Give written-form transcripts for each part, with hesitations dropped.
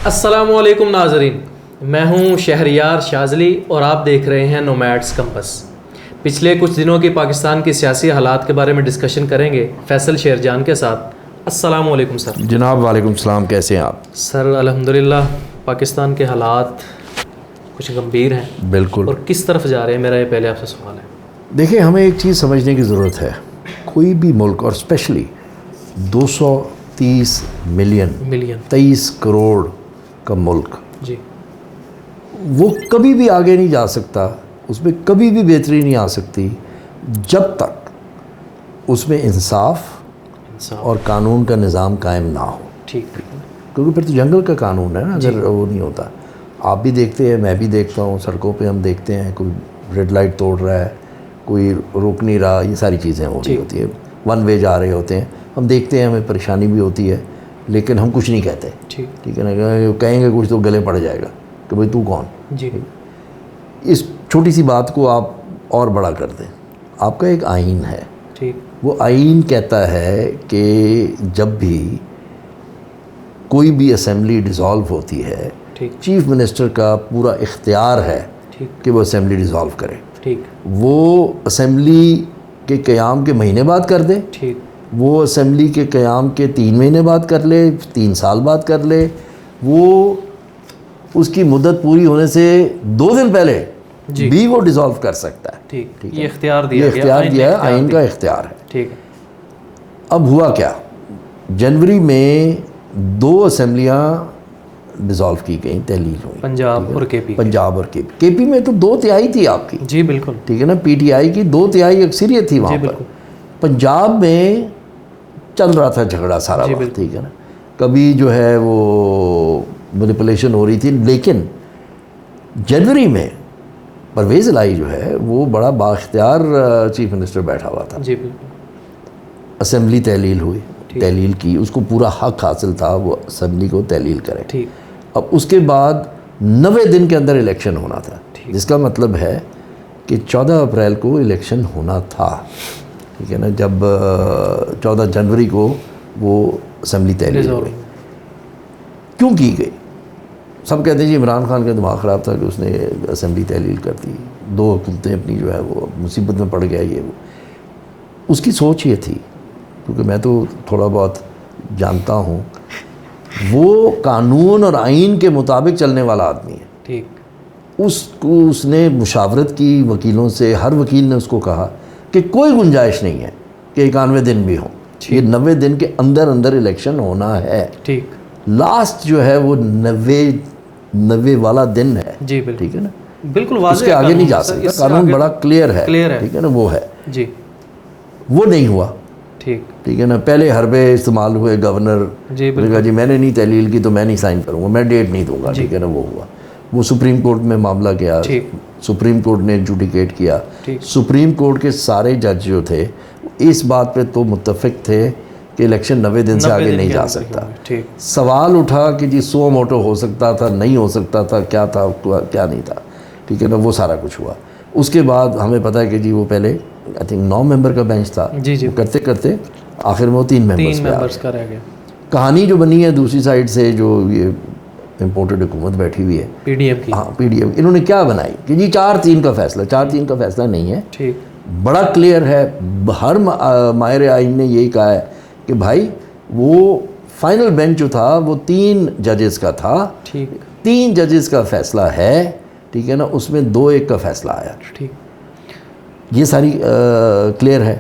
السلام علیکم ناظرین، میں ہوں شہریار شاذلی اور آپ دیکھ رہے ہیں نومیڈس کمپس۔ پچھلے کچھ دنوں کی پاکستان کی سیاسی حالات کے بارے میں ڈسکشن کریں گے فیصل شیرجان کے ساتھ۔ السلام علیکم سر۔ جناب وعلیکم السلام، کیسے ہیں آپ؟ سر الحمدللہ، پاکستان کے حالات کچھ گمبھیر ہیں بالکل، اور کس طرف جا رہے ہیں، میرا یہ پہلے آپ سے سوال ہے۔ دیکھیں ہمیں ایک چیز سمجھنے کی ضرورت ہے، کوئی بھی ملک اور اسپیشلی 230 ملین 23 کروڑ کا ملک، جی، وہ کبھی بھی آگے نہیں جا سکتا، اس میں کبھی بھی بہتری نہیں آ سکتی جب تک اس میں انصاف اور قانون کا نظام قائم نہ ہو۔ ٹھیک، کیونکہ پھر تو جنگل کا قانون ہے نا، اگر وہ نہیں ہوتا۔ آپ بھی دیکھتے ہیں، میں بھی دیکھتا ہوں، سڑکوں پہ ہم دیکھتے ہیں کوئی ریڈ لائٹ توڑ رہا ہے، کوئی روک نہیں رہا، یہ ساری چیزیں ہو رہی ہوتی ہے، ون وے جا رہے ہوتے ہیں، ہم دیکھتے ہیں، ہمیں پریشانی بھی ہوتی ہے، لیکن ہم کچھ نہیں کہتے۔ ٹھیک ہے نا، کہیں گے کچھ تو گلے پڑ جائے گا کہ بھئی تو کون۔ جی، اس چھوٹی سی بات کو آپ اور بڑا کر دیں، آپ کا ایک آئین ہے، وہ آئین کہتا ہے کہ جب بھی کوئی بھی اسمبلی ڈیزالو ہوتی ہے، چیف منسٹر کا پورا اختیار ہے کہ وہ اسمبلی ڈیزالو کرے۔ وہ اسمبلی کے قیام کے مہینے بعد کر دے، وہ اسمبلی کے قیام کے 3 مہینے بعد کر لے، 3 سال بعد کر لے، وہ اس کی مدت پوری ہونے سے 2 دن پہلے بھی وہ ڈیزالو کر سکتا ہے۔ یہ اختیار دیا ہے، آئین کا اختیار ہے۔ ٹھیک، اب ہوا کیا، جنوری میں 2 اسمبلیاں ڈیزالو کی گئیں، تحلیل ہوئی، پنجاب اور کے پی۔ پنجاب اور کے پی میں تو 2/3 تھی آپ کی۔ جی بالکل، ٹھیک ہے نا، پی ٹی آئی کی 2/3 اکثریت تھی وہاں پر۔ پنجاب میں چل رہا تھا جھگڑا سارا وقت، ٹھیک ہے نا، کبھی جو ہے وہ مینیپولیشن ہو رہی تھی، لیکن جنوری میں پرویز الہی جو ہے وہ بڑا بااختیار چیف منسٹر بیٹھا ہوا تھا۔ جی بالکل، اسمبلی تحلیل ہوئی، تحلیل کی، اس کو پورا حق حاصل تھا وہ اسمبلی کو تحلیل کرے۔ اب اس کے بعد 90 دن کے اندر الیکشن ہونا تھا، جس کا مطلب ہے کہ 14 اپریل کو الیکشن ہونا تھا، ٹھیک ہے نا، جب 14 جنوری کو وہ اسمبلی تحلیل ہوئی۔ کیوں کی گئی؟ سب کہتے ہیں جی عمران خان کا دماغ خراب تھا کہ اس نے اسمبلی تحلیل کر دی، 2 حکومتیں اپنی جو ہے وہ مصیبت میں پڑ گیا، یہ وہ۔ اس کی سوچ یہ تھی، کیونکہ میں تو تھوڑا بہت جانتا ہوں، وہ قانون اور آئین کے مطابق چلنے والا آدمی ہے۔ ٹھیک، اس نے مشاورت کی وکیلوں سے، ہر وکیل نے اس کو کہا کہ کوئی گنجائش نہیں ہے کہ 91 دن بھی ہوں، یہ 90 دن کے اندر اندر الیکشن ہونا ہے۔ ٹھیک، لاسٹ جو ہے وہ 90 والا دن ہے۔ جی بالکل، ٹھیک ہے نا، بالکل واضح، اس کے آگے نہیں جا سکتا، قانون بڑا کلیئر ہے، ٹھیک ہے نا، وہ ہے۔ جی، وہ نہیں ہوا، ٹھیک ہے نا، پہلے حربے استعمال ہوئے، گورنر نے کہا جی میں نے نہیں تحلیل کی تو میں نہیں سائن کروں گا، میں ڈیٹ نہیں دوں گا، ٹھیک ہے نا، وہ ہوا۔ وہ سپریم کورٹ میں معاملہ گیا، سپریم کورٹ نے ایڈجوڈیکیٹ کیا۔ سپریم کورٹ کے سارے جج جو تھے اس بات پہ تو متفق تھے کہ الیکشن 90 دن سے آگے نہیں جا سکتا۔ سوال اٹھا کہ جی سو موٹو ہو سکتا تھا، نہیں ہو سکتا تھا، کیا تھا کیا نہیں تھا، ٹھیک ہے نا، وہ سارا کچھ ہوا۔ اس کے بعد ہمیں پتہ ہے کہ جی وہ پہلے آئی تھنک 9 ممبر کا بینچ تھا، کرتے کرتے آخر میں وہ 3 ممبرس کا رہ گیا۔ کہانی جو بنی ہے دوسری سائڈ سے، جو یہ امپورٹڈ حکومت بیٹھی ہوئی ہے پی ڈی ایم کی، ہاں پی ڈی ایم، انہوں نے کیا بنائی کہ جی 4-3 کا فیصلہ، 4-3 کا فیصلہ نہیں ہے، بڑا کلیئر ہے، ہر ماہر آئین نے یہی کہا ہے کہ بھائی وہ فائنل بینچ جو تھا وہ 3 ججز کا تھا، 3 ججز کا فیصلہ ہے، ٹھیک ہے نا، اس میں 2-1 کا فیصلہ آیا، یہ ساری کلیئر ہے۔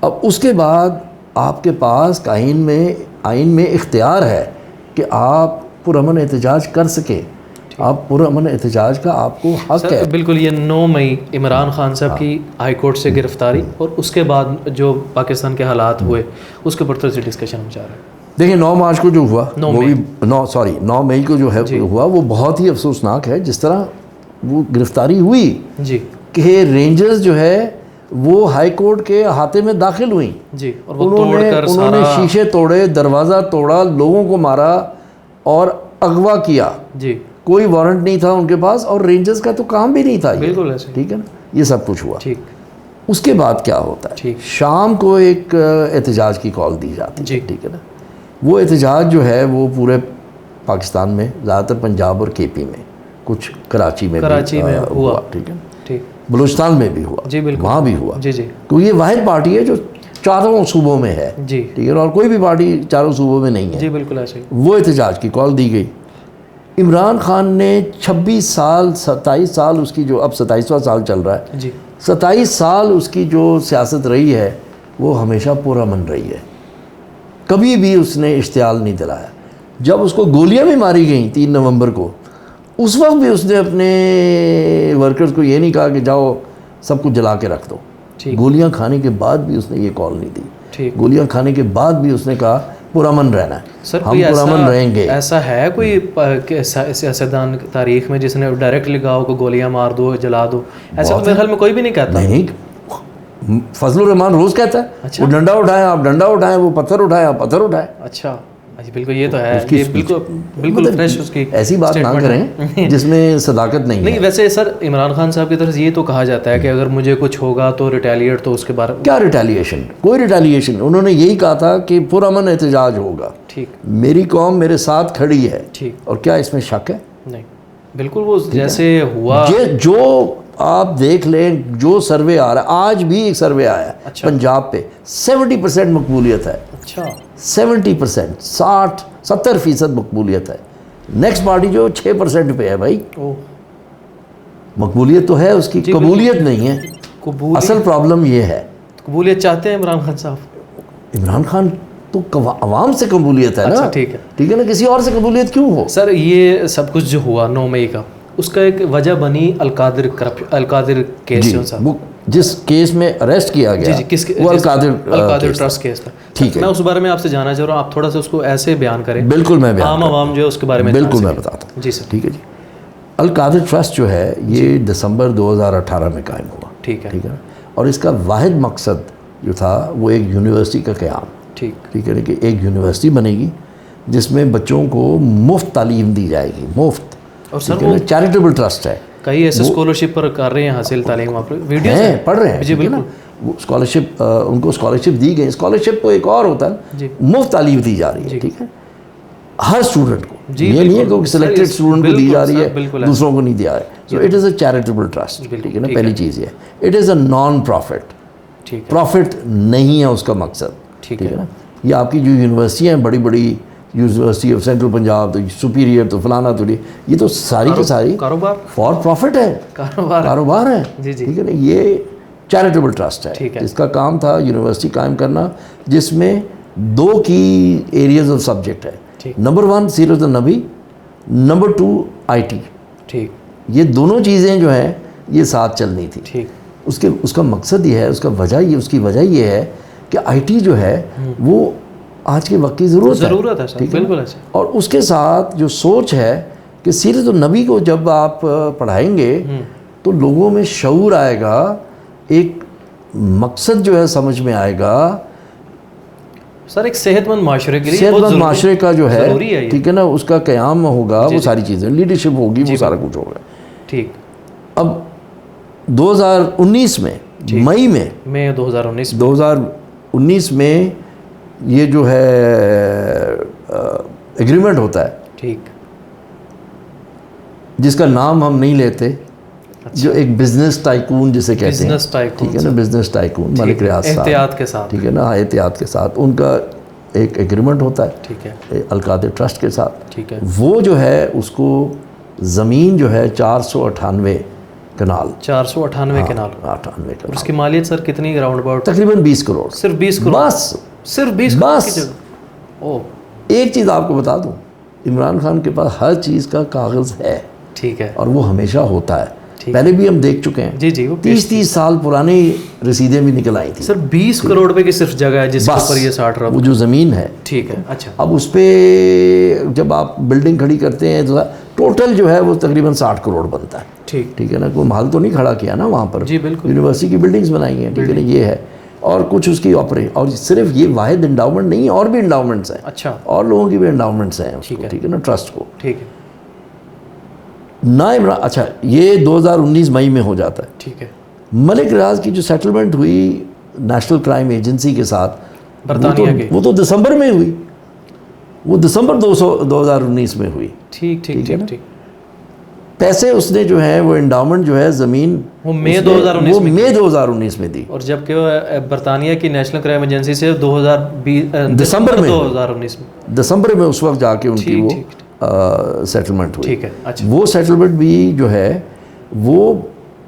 اب اس کے بعد آپ کے پاس آئین میں اختیار ہے کہ آپ پرامن احتجاج کر سکیں، آپ پرامن احتجاج کا آپ کو حق ہے۔ بالکل، یہ 9 مئی عمران خان صاحب کی ہائی کورٹ سے گرفتاری اور اس کے بعد جو پاکستان کے حالات ہوئے اس کے اوپر سے ڈسکشن ہم چاہ رہے ہیں۔ دیکھیں 9 مارچ کو جو ہوا، 9 مئی کو جو ہے ہوا، وہ بہت ہی افسوسناک ہے جس طرح وہ گرفتاری ہوئی کہ رینجرز جو ہے وہ ہائی کورٹ کے احاطے میں داخل ہوئیں، انہوں نے شیشے توڑے، دروازہ توڑا، لوگوں کو مارا اور اغوا کیا، کوئی وارنٹ نہیں تھا ان کے پاس، اور رینجرز کا تو کام بھی نہیں تھا، ٹھیک ہے نا، یہ سب کچھ ہوا۔ اس کے بعد کیا ہوتا ہے، شام کو ایک احتجاج کی کال دی جاتی ہے، ٹھیک ہے نا، وہ احتجاج جو ہے وہ پورے پاکستان میں زیادہ تر پنجاب اور کے پی میں، کچھ کراچی میں ہوا، ٹھیک ہے، ٹھیک، بلوچستان میں بھی ہوا، جی بالکل، وہاں بھی ہوا، جی جی، تو یہ واحد پارٹی ہے جو چاروں صوبوں میں ہے، جی ٹھیک ہے، اور کوئی بھی پارٹی چاروں صوبوں میں نہیں ہے، جی بالکل ایسے ہی. وہ احتجاج کی کال دی گئی. عمران خان نے 26 سال 27 سال اس کی جو اب 27واں سال چل رہا ہے، جی 27 سال اس کی جو سیاست رہی ہے وہ ہمیشہ پرامن رہی ہے، کبھی بھی اس نے اشتعال نہیں دلایا. جب اس کو گولیاں بھی ماری گئیں 3 نومبر کو، اس وقت بھی اس نے اپنے ورکرز کو یہ نہیں کہا کہ جاؤ سب کچھ جلا کے رکھ دو. گولیاں کھانے کے بعد بھی اس نے یہ کال نہیں دی. گولیاں کھانے کے بعد بھی اس نے کہا پرامن رہنا ہے. سر ہم پرامن رہیں گے. ایسا ہے کوئی سیاستدان تاریخ میں جس نے ڈائریکٹلی کہا کو گولیاں مار دو جلا دو؟ ایسا تو میرے خیال میں کوئی بھی نہیں کہتا. نہیں، فضل الرحمان روز کہتا ہے وہ ڈنڈا اٹھائیں آپ ڈنڈا اٹھائیں، وہ پتھر اٹھائیں آپ پتھر اٹھائیں. اچھا بالکل، یہ تو ہے، یہ بالکل فریش اس کی ایسی بات نہ کریں جس میں صداقت نہیں ہے. نہیں ویسے سر عمران خان صاحب کی طرف سے یہ تو کہا جاتا ہے کہ اگر مجھے کچھ ہوگا تو ریٹیلیٹ، تو اس کے بارے میں کیا ریٹیلیشن؟ کوئی ریٹیلیشن. انہوں نے یہی کہا تھا کہ پرامن احتجاج ہوگا، ٹھیک، میری قوم میرے ساتھ کھڑی ہے، ٹھیک. اور کیا اس میں شک ہے؟ نہیں بالکل، وہ جیسے ہوا جو آپ دیکھ لیں جو سروے آ رہا ہے، آج بھی ایک سروے آیا ہے پنجاب پہ 70% مقبولیت ہے. اچھا 70%، 60-70% مقبولیت ہے. نیکسٹ پارٹی جو 6% پہ ہے. بھائی مقبولیت تو ہے اس کی، قبولیت نہیں ہے. اصل پرابلم یہ ہے. قبولیت چاہتے ہیں عمران خان صاحب؟ عمران خان تو عوام سے قبولیت ہے نا. ٹھیک ہے، ٹھیک ہے نا، کسی اور سے قبولیت کیوں ہو؟ سر یہ سب کچھ جو ہوا 9 مئی کا، اس کا ایک وجہ بنی القادر کیس جو تھا، جس کیس میں اریسٹ کیا گیا، وہ القادر ٹرسٹ کیس تھا. ٹھیک ہے، میں اس بارے میں آپ سے جاننا چاہ رہا ہوں، آپ تھوڑا سا اس کو ایسے بیان کریں. بالکل میں بیان عام عوام جو ہے اس کے بارے میں بالکل میں بتاتا ہوں. جی سر. ٹھیک ہے جی. القادر ٹرسٹ جو ہے یہ دسمبر 2018 میں قائم ہوا. ٹھیک ہے، اور اس کا واحد مقصد جو تھا وہ ایک یونیورسٹی کا قیام. ٹھیک ہے کہ ایک یونیورسٹی بنے گی جس میں بچوں کو مفت تعلیم دی جائے گی، مفت. اور سر وہ چیریٹیبل ٹرسٹ ہے. کئی ایسے اسکالرشپ پر کر رہے ہیں حاصل تعلیم، آپ ویڈیو ہیں پڑھ رہے ہیں. جی بالکل، وہ اسکالرشپ ان کو اسکالرشپ دی گئی. اسکالرشپ کو ایک اور ہوتا ہے، مفت تعلیم دی جا رہی ہے. ٹھیک ہے، ہر اسٹوڈنٹ کو، یہ نہیں ہے کہ سلیکٹڈ اسٹوڈنٹ کو دی جا رہی ہے، دوسروں کو نہیں دیا ہے. So it is a charitable trust. ٹھیک ہے نا، پہلی چیز یہ it is a non profit. Profit نہیں ہے اس کا مقصد. ٹھیک ہے نا. یہ آپ کی جو یونیورسٹیاں ہیں، بڑی بڑی یونیورسٹی آف سینٹرل پنجاب، تو سپیریئر، تو فلانا، تو یہ تو ساری کی ساری کاروبار فار پروفٹ ہے، کاروبار ہے. ٹھیک ہے نا. یہ چیریٹیبل ٹرسٹ ہے جس کا کام تھا یونیورسٹی قائم کرنا، جس میں 2 کی ایریاز آف سبجیکٹ ہے. نمبر 1 سیرت النبی، نمبر 2 IT. ٹھیک، یہ دونوں چیزیں جو ہیں یہ ساتھ چلنی تھی. اس کا مقصد یہ ہے، اس کی وجہ یہ ہے کہ IT جو ہے وہ آج کے وقت کی ضرورت ہے. بالکل. اور اس کے ساتھ جو سوچ ہے کہ سیرت النبی کو جب آپ پڑھائیں گے تو لوگوں میں شعور آئے گا، ایک مقصد جو ہے سمجھ میں آئے گا. سر ایک صحت مند معاشرے کے لیے، صحت مند معاشرے کا جو ہے، ٹھیک ہے نا، اس کا قیام ہوگا. وہ ساری چیزیں، لیڈرشپ ہوگی، وہ سارا کچھ ہوگا. ٹھیک. اب 2019 میں مئی میں 2019 میں یہ جو ہے ایگریمنٹ ہوتا ہے، ٹھیک، جس کا نام ہم نہیں لیتے، جو ایک بزنس ٹائکون جسے کہتے ہیں. ٹھیک ہے نا، بزنس ٹائکون ملک ریاض صاحب، احتیاط کے ساتھ. ٹھیک ہے نا، احتیاط کے ساتھ ان کا ایک ایگریمنٹ ہوتا ہے. ٹھیک ہے، القادر ٹرسٹ کے ساتھ. ٹھیک ہے. وہ جو ہے اس کو زمین جو ہے 498 کنال، 498 کنال. اس کی مالیت سر کتنی گراؤنڈ اباؤٹ؟ تقریباً 20 کروڑ. صرف 20 کروڑ؟ بس صرف 20 کروڑ کی جگہ. ایک چیز آپ کو بتا دوں، عمران خان کے پاس ہر چیز کا کاغذ ہے. ٹھیک ہے. اور وہ ہمیشہ ہوتا ہے. پہلے بھی ہم دیکھ چکے ہیں. جی 30 سال پرانی رسیدیں بھی نکل آئی تھی. سر 20 کروڑ روپے کی صرف جگہ ہے جس کے اوپر یہ 60 رہا. وہ جو زمین ہے. ٹھیک ہے. اچھا. اب اس پہ جب آپ بلڈنگ کھڑی کرتے ہیں تو ٹوٹل جو ہے وہ تقریباً 60 کروڑ بنتا ہے. ٹھیک ہے نا. کوئی محل تو نہیں کھڑا کیا نا وہاں پر. جی بالکل. یونیورسٹی کی بلڈنگز بنائی ہیں. ٹھیک ہے نا. یہ ہے. اور کچھ اس کی اور صرف یہ واحد انڈاؤمنٹ نہیں ہے، اور بھی انڈاؤمنٹس ہیں. اچھا. اور لوگوں کی بھی انڈاؤمنٹس ہیں. ٹھیک ہے نا. ٹرسٹ کو. ٹھیک ہے. اچھا یہ 2019 مئی میں ہو جاتا ہے. ٹھیک ہے. ملک ریاض کی جو سیٹلمنٹ ہوئی نیشنل کرائم ایجنسی کے ساتھ، برطانیہ کی، وہ تو دسمبر میں ہوئی. وہ دسمبر 2019 میں ہوئی. ٹھیک ٹھیک ٹھیک ٹھیک. پیسے اس نے جو ہے وہ انڈاؤمنٹ جو ہے زمین وہ مئی 2019 میں دی. اور جبکہ وہ برطانیہ کی نیشنل کرائم ایجنسی سے 2020 دسمبر میں 2019 میں دسمبر میں اس وقت جا کے ان کی وہ سیٹلمنٹ ہوئی. ٹھیک ہے. اچھا. وہ سیٹلمنٹ بھی جو ہے وہ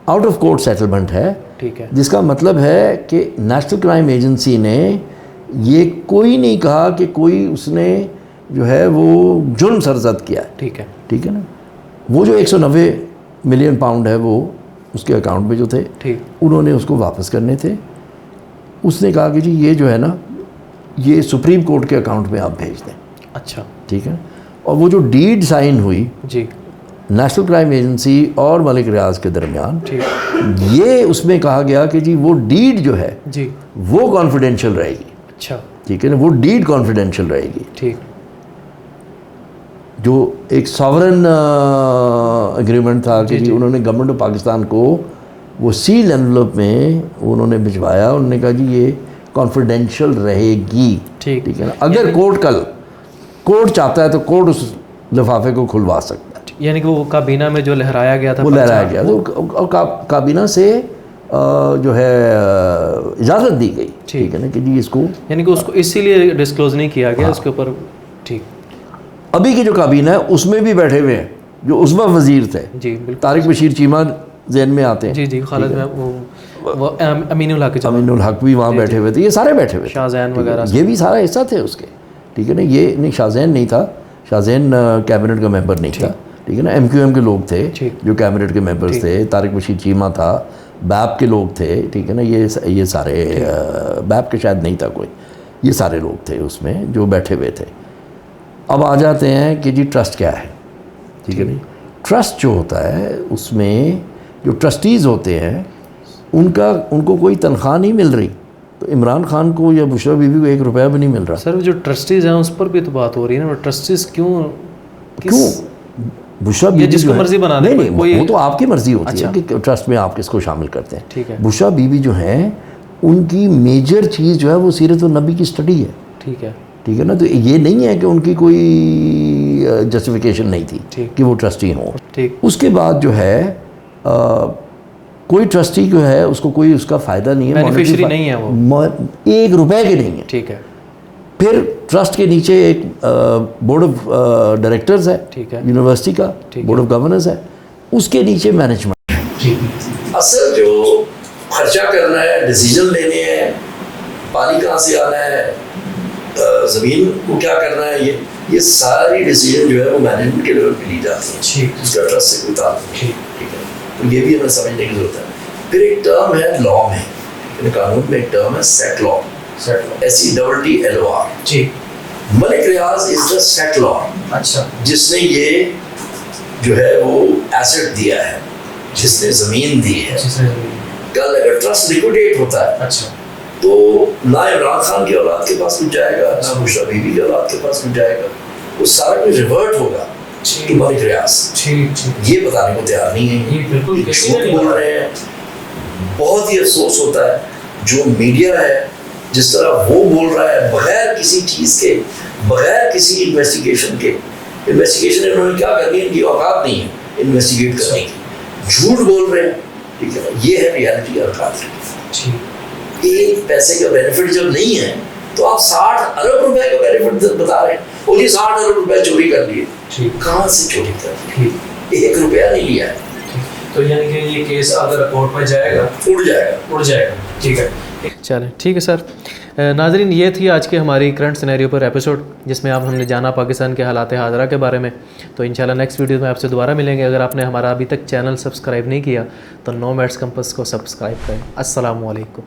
آؤٹ آف کورٹ سیٹلمنٹ ہے. ٹھیک ہے. جس کا مطلب ہے کہ نیشنل کرائم ایجنسی نے یہ کوئی نہیں کہا کہ کوئی اس نے جو ہے وہ جرم سرزد کیا. ٹھیک ہے. ٹھیک ہے نا. وہ جو 190 ملین پاؤنڈ ہے وہ اس کے اکاؤنٹ میں جو تھے انہوں نے اس کو واپس کرنے تھے. اس نے کہا کہ جی یہ جو ہے نا یہ سپریم کورٹ کے اکاؤنٹ میں آپ بھیج دیں. اچھا. ٹھیک ہے. اور وہ جو ڈیڈ سائن ہوئی جی نیشنل کرائم ایجنسی اور ملک ریاض کے درمیان, یہ اس میں کہا گیا کہ جی وہ ڈیڈ جو ہے جی وہ کانفیڈینشیل رہے گی. اچھا. ٹھیک ہے نا. وہ ڈیڈ کانفیڈینشیل رہے گی. ٹھیک. جو ایک ساورن اگریمنٹ تھا کہ جی انہوں نے گورنمنٹ آف پاکستان کو وہ سیل انویلپ میں انہوں نے بھجوایا. انہوں نے کہا جی یہ کانفیڈینشیل رہے گی. ٹھیک ہے نا. اگر کورٹ چاہتا ہے تو کورٹ اس لفافے کو کھلوا سکتا ہے. یعنی کہ وہ کابینہ میں جو لہرایا گیا تھا وہ لہرایا گیا اور کابینہ سے جو ہے اجازت دی گئی. ٹھیک ہے نا کہ جی اس کو یعنی کہ اس کو اسی لیے ڈسکلوز نہیں کیا گیا اس کے اوپر. ٹھیک. ابھی کی جو کابینہ ہے اس میں بھی بیٹھے ہوئے ہیں جو عظمیٰ وزیر تھے. جی بالکل. طارق بشیر چیمہ ذہن میں آتے ہیں. جی جی. خالد وہ امین الحق بھی وہاں بیٹھے ہوئے تھے. یہ سارے بیٹھے ہوئے. شاہ زین وغیرہ یہ بھی سارا حصہ تھے اس کے. ٹھیک ہے نا. یہ نہیں شاہ زین نہیں تھا. شاہ زین کیبنٹ کا ممبر نہیں تھا. ٹھیک ہے نا. ایم کے لوگ تھے جو کیبنٹ کے ممبرز تھے. طارق بشیر چیمہ تھا. بیپ کے لوگ تھے. ٹھیک ہے نا. یہ سارے بیپ کے شاید نہیں تھا کوئی. یہ سارے لوگ تھے اس میں جو بیٹھے ہوئے تھے. اب آ جاتے ہیں کہ جی ٹرسٹ کیا ہے. ٹھیک ہے نا. ٹرسٹ جو ہوتا ہے اس میں جو ٹرسٹیز ہوتے ہیں ان کو کوئی تنخواہ نہیں مل رہی. تو عمران خان کو یا بشرا بیوی کو 1 روپیہ بھی نہیں مل رہا. سر جو ٹرسٹیز ہیں اس پر بھی تو بات ہو رہی ہے نا. ٹرسٹیز کیوں بشرا بیوی جس کو مرضی بنا دیں. وہ تو آپ کی مرضی ہوتی ہے کہ ٹرسٹ میں آپ کس کو شامل کرتے ہیں. ٹھیک ہے. بشرا بیوی جو ہیں ان کی میجر چیز جو ہے وہ سیرت النبی کی اسٹڈی ہے. ٹھیک ہے. ٹھیک ہے نا. تو یہ نہیں ہے کہ ان کی کوئی جسٹیفیکیشن نہیں تھی کہ وہ ٹرسٹی ہوں. ٹھیک. اس کے بعد جو ہے کوئی ٹرسٹی جو ہے اس کو کوئی اس کا فائدہ نہیں ہے. بینیفیشری نہیں ہے وہ 1 روپے کے نہیں ہے. ٹھیک ہے. پھر ٹرسٹ کے نیچے ایک بورڈ آف ڈائریکٹرز ہے. ٹھیک ہے. یونیورسٹی کا بورڈ آف گورننس ہے. اس کے نیچے مینجمنٹ. اصل جو خرچہ کرنا ہے, ڈیسیجن لینے ہیں, پانی کہاں سے آنا ہے, زمین کو کیا کرنا ہے, یہ ساری ڈیسیجن جو ہے وہ مینجمنٹ کے لیول پہ لی جاتی ہیں. اس کا ٹرسٹ سے کوئی تعلق نہیں. ٹھیک ہے. تو یہ بھی ہمیں سمجھنے کی ضرورت ہے. پھر ایک ٹرم ہے لا میں, قانون میں ایک ٹرم ہے سیٹ لا. SETTLOR. جی. ملک ریاض از دا سیٹلر. اچھا. جس نے یہ جو ہے وہ ایسٹ دیا ہے, جس نے زمین دی ہے. کل اگر ٹرسٹ لیکوڈیٹ ہوتا ہے اچھا تو نہ عمران خان کی اولاد کے پاس کچھ جائے گا, نہ بشرا بیوی کی اولاد کے پاس کچھ جائے گا. وہ سارا کچھ ریورٹ ہوگا کہ ملک ریاض. یہ بتانے کو تیار نہیں ہے. بالکل جھوٹ بول رہے ہیں. بہت ہی افسوس ہوتا ہے جو میڈیا ہے جس طرح وہ بول رہا ہے بغیر کسی چیز کے, بغیر کسی انویسٹیگیشن کے. انویسٹیگیشن انہوں نے کیا کرنی ہے, ان کی اوقات نہیں ہے انویسٹیگیٹ کرنے کی. جھوٹ بول رہے ہیں. ٹھیک ہے. یہ ہے ریالٹی حرکات کی. ایک پیسے کا بینیفٹ جب نہیں ہے تو آپ 60 ارب روپے کا بینیفٹ بتا رہے ہیں. اور یہ 60 ارب روپے چوری کر لیے. کہاں سے چوری کر لیے؟ 1 روپیہ نہیں لیا ہے. تو یعنی کہ یہ کیس اگر کورٹ میں جائے گا اڑ جائے گا. ٹھیک ہے. چلیں ٹھیک ہے سر. ناظرین یہ تھی آج کی ہماری کرنٹ سینیریو پر ایپیسوڈ جس میں ہم نے جانا پاکستان کے حالات حاضرہ کے بارے میں. تو انشاءاللہ نیکسٹ ویڈیو میں آپ سے دوبارہ ملیں گے. اگر آپ نے ہمارا ابھی تک چینل سبسکرائب نہیں کیا تو نومیڈس کمپس کو سبسکرائب کریں. السلام علیکم.